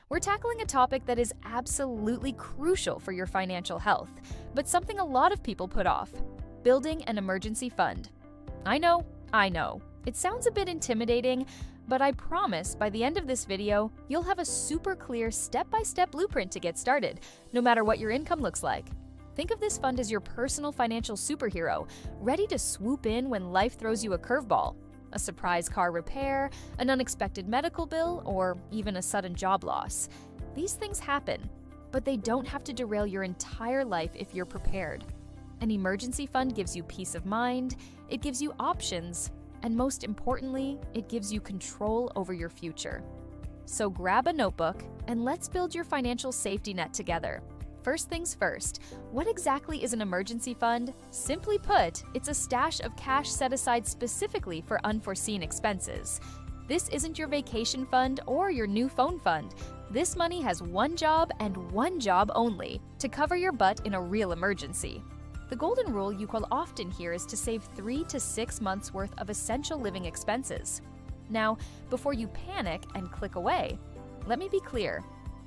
We're tackling a topic that is absolutely crucial for your financial health, but something a lot of people put off: building an emergency fund. I know. It sounds a bit intimidating, but I promise by the end of this video, you'll have a super clear step-by-step blueprint to get started, no matter what your income looks like. Think of this fund as your personal financial superhero, ready to swoop in when life throws you a curveball. A surprise car repair, an unexpected medical bill, or even a sudden job loss. These things happen, but they don't have to derail your entire life if you're prepared. An emergency fund gives you peace of mind, it gives you options, and most importantly, it gives you control over your future. So grab a notebook and let's build your financial safety net together. First things first, what exactly is an emergency fund? Simply put, it's a stash of cash set aside specifically for unforeseen expenses. This isn't your vacation fund or your new phone fund. This money has one job and one job only: to cover your butt in a real emergency. The golden rule you will often hear is to save 3 to 6 months worth of essential living expenses. Now, before you panic and click away, let me be clear,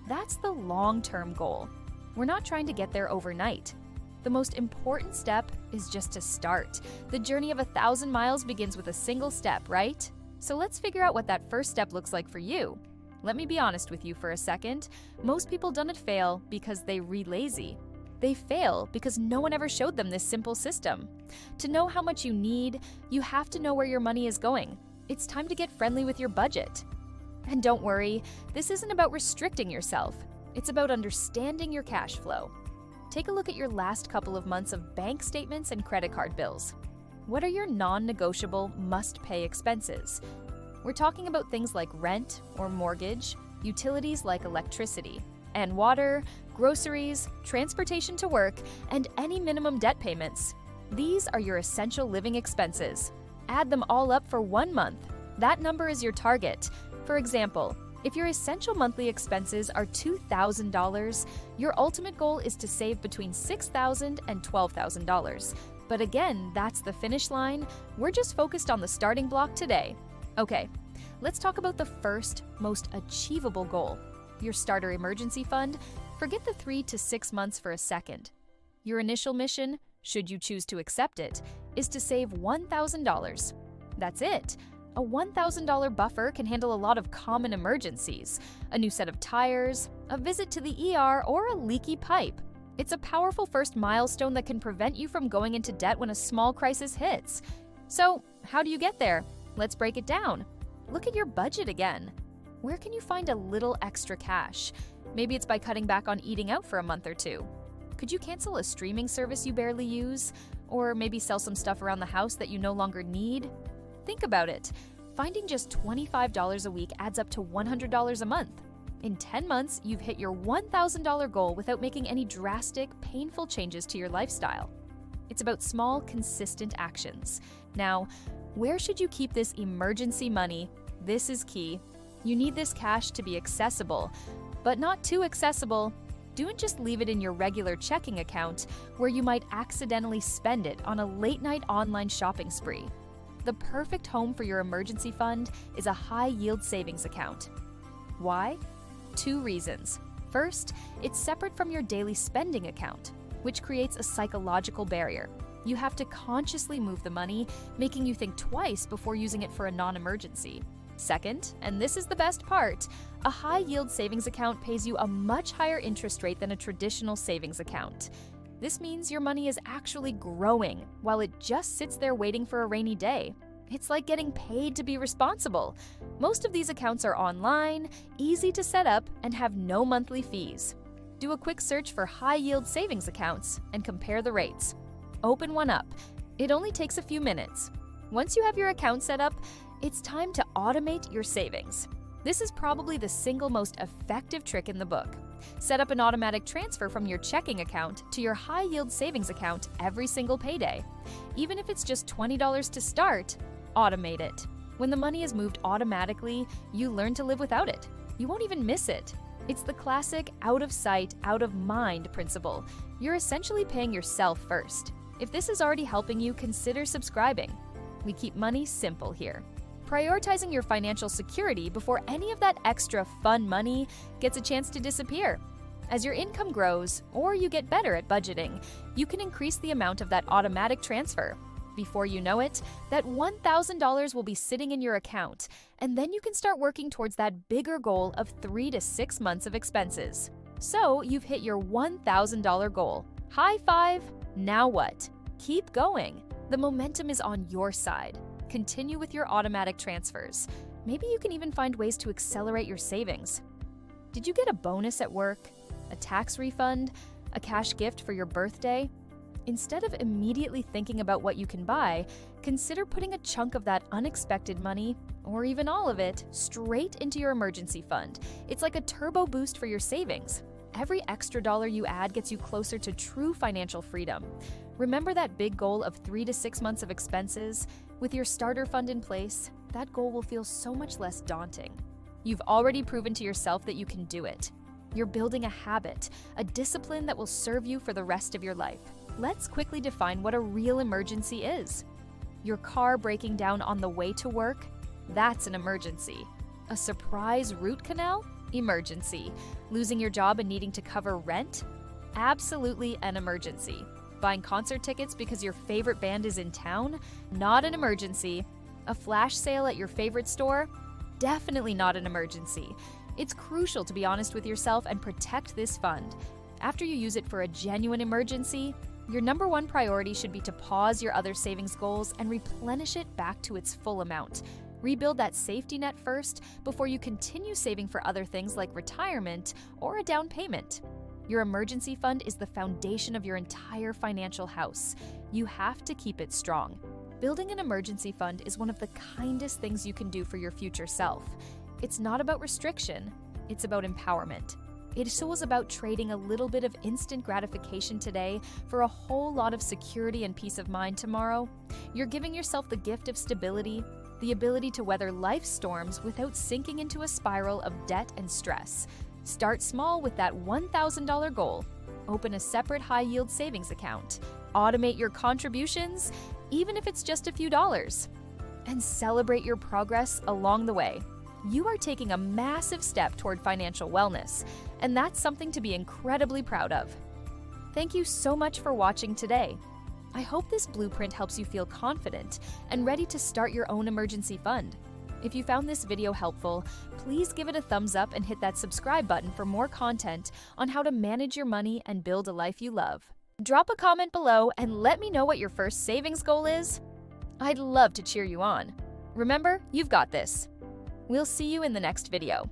that's the long-term goal. We're not trying to get there overnight. The most important step is just to start. The journey of 1,000 miles begins with a single step, right? So let's figure out what that first step looks like for you. Let me be honest with you for a second. Most people don't fail because they re-lazy. They fail because no one ever showed them this simple system. To know how much you need, you have to know where your money is going. It's time to get friendly with your budget. And don't worry, this isn't about restricting yourself. It's about understanding your cash flow. Take a look at your last couple of months of bank statements and credit card bills. What are your non-negotiable must-pay expenses? We're talking about things like rent or mortgage, utilities like electricity and water, groceries, transportation to work, and any minimum debt payments. These are your essential living expenses. Add them all up for 1 month. That number is your target. For example, if your essential monthly expenses are $2,000, your ultimate goal is to save between $6,000 and $12,000. But again, that's the finish line. We're just focused on the starting block today. Okay, let's talk about the first, most achievable goal: your starter emergency fund. Forget the 3 to 6 months for a second. Your initial mission, should you choose to accept it, is to save $1,000. That's it. A $1,000 buffer can handle a lot of common emergencies: a new set of tires, a visit to the ER, or a leaky pipe. It's a powerful first milestone that can prevent you from going into debt when a small crisis hits. So, how do you get there? Let's break it down. Look at your budget again. Where can you find a little extra cash? Maybe it's by cutting back on eating out for a month or two. Could you cancel a streaming service you barely use? Or maybe sell some stuff around the house that you no longer need? Think about it. Finding just $25 a week adds up to $100 a month. In 10 months, you've hit your $1,000 goal without making any drastic, painful changes to your lifestyle. It's about small, consistent actions. Now, where should you keep this emergency money? This is key. You need this cash to be accessible, but not too accessible. Don't just leave it in your regular checking account where you might accidentally spend it on a late-night online shopping spree. The perfect home for your emergency fund is a high-yield savings account. Why? 2 reasons. First, it's separate from your daily spending account, which creates a psychological barrier. You have to consciously move the money, making you think twice before using it for a non-emergency. Second, and this is the best part, a high-yield savings account pays you a much higher interest rate than a traditional savings account. This means your money is actually growing while it just sits there waiting for a rainy day. It's like getting paid to be responsible. Most of these accounts are online, easy to set up, and have no monthly fees. Do a quick search for high-yield savings accounts and compare the rates. Open one up. It only takes a few minutes. Once you have your account set up, it's time to automate your savings. This is probably the single most effective trick in the book. Set up an automatic transfer from your checking account to your high-yield savings account every single payday. Even if it's just $20 to start, automate it. When the money is moved automatically, you learn to live without it. You won't even miss it. It's the classic out of sight, out of mind principle. You're essentially paying yourself first. If this is already helping you, consider subscribing. We keep money simple here. prioritizing your financial security before any of that extra fun money gets a chance to disappear. As your income grows, or you get better at budgeting, you can increase the amount of that automatic transfer. Before you know it, that $1,000 will be sitting in your account, and then you can start working towards that bigger goal of 3 to 6 months of expenses. So you've hit your $1,000 goal. High five! Now what? Keep going. The momentum is on your side. Continue with your automatic transfers. Maybe you can even find ways to accelerate your savings. Did you get a bonus at work? A tax refund? A cash gift for your birthday? Instead of immediately thinking about what you can buy, consider putting a chunk of that unexpected money, or even all of it, straight into your emergency fund. It's like a turbo boost for your savings. Every extra dollar you add gets you closer to true financial freedom. Remember that big goal of 3 to 6 months of expenses? With your starter fund in place, that goal will feel so much less daunting. You've already proven to yourself that you can do it. You're building a habit, a discipline that will serve you for the rest of your life. Let's quickly define what a real emergency is. Your car breaking down on the way to work? That's an emergency. A surprise root canal? Emergency. Losing your job and needing to cover rent? Absolutely an emergency. Buying concert tickets because your favorite band is in town? Not an emergency. A flash sale at your favorite store? Definitely not an emergency. It's crucial to be honest with yourself and protect this fund. After you use it for a genuine emergency, your number one priority should be to pause your other savings goals and replenish it back to its full amount. Rebuild that safety net first before you continue saving for other things like retirement or a down payment. Your emergency fund is the foundation of your entire financial house. You have to keep it strong. Building an emergency fund is one of the kindest things you can do for your future self. It's not about restriction, it's about empowerment. It is about trading a little bit of instant gratification today for a whole lot of security and peace of mind tomorrow. You're giving yourself the gift of stability, the ability to weather life's storms without sinking into a spiral of debt and stress. Start small with that $1,000 goal. Open a separate high-yield savings account. Automate your contributions, even if it's just a few dollars. And celebrate your progress along the way. You are taking a massive step toward financial wellness, and that's something to be incredibly proud of. Thank you so much for watching today. I hope this blueprint helps you feel confident and ready to start your own emergency fund. If you found this video helpful, please give it a thumbs up and hit that subscribe button for more content on how to manage your money and build a life you love. Drop a comment below and let me know what your first savings goal is. I'd love to cheer you on. Remember, you've got this. We'll see you in the next video.